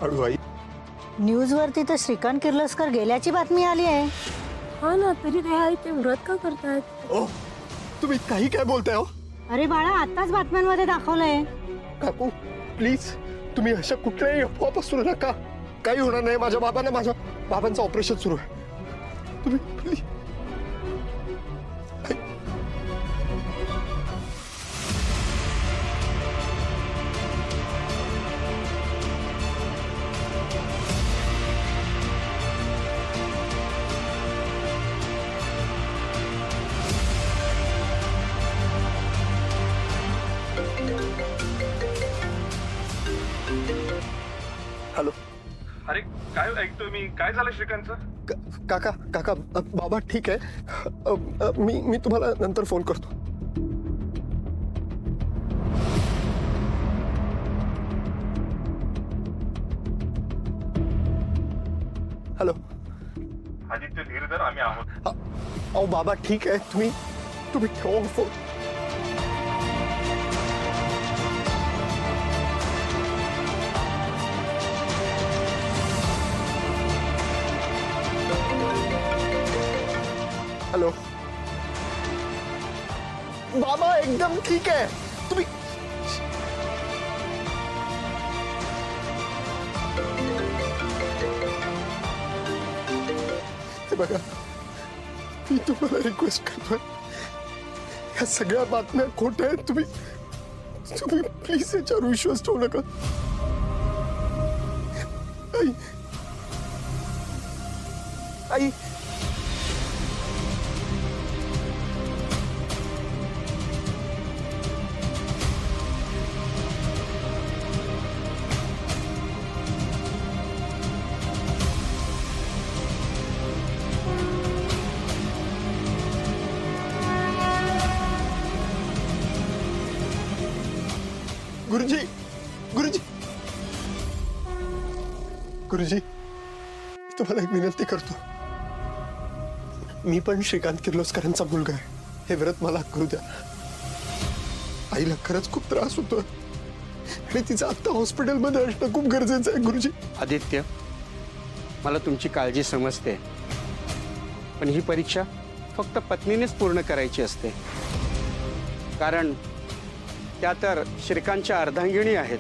हळू आई. न्यूज वरती तर श्रीकांत किर्लोस्कर गेल्याची बातमी आली आहे. हा ना, तरी ते आई ते व्रत का करतायत? ओ, तुम्ही काही काय बोलताय हो? अरे बाळा, आताच बातम्यांमध्ये दाखवलंय. काकू प्लीज, तुम्ही अशा कुठल्याही अफवा पसरू नका. काही होणार नाही. माझ्या बाबांचं ऑपरेशन सुरू आहे. तुम्ही प्लीज. हॅलो. अरे काय ऐकतोय मी? काय झालं श्रीकांतचं? काका काका बाबा ठीक आहे. मी तुम्हाला नंतर फोन करतो. हॅलो. आदित्य धीरधर, आम्ही आहोत. अहो बाबा ठीक आहे. तुम्ही ठेवा फोन. हॅलो. बाबा एकदम ठीक आहे. तुम्ही हे बघा, मी तुम्हाला रिक्वेस्ट करतोय, ह्या सगळ्या बातम्या खोट्या आहेत. तुम्ही प्लीज याच्यावर विश्वास ठेवू नका. आई आई गुरुजी गुरुजी गुरुजी, तुम्हाला एक विनंती करतो. मी पण श्रीकांत किर्लोस्करांचा मुलगा आहे. हे व्रत मला करू द्या. आईला खरंच खूप त्रास होतो आणि तिचं आता हॉस्पिटलमध्ये असणं खूप गरजेचं आहे. गुरुजी. आदित्य, मला तुमची काळजी समजते, पण ही परीक्षा फक्त पत्नीनेच पूर्ण करायची असते, कारण त्या तर श्रीकांतच्या अर्धांगिणी आहेत.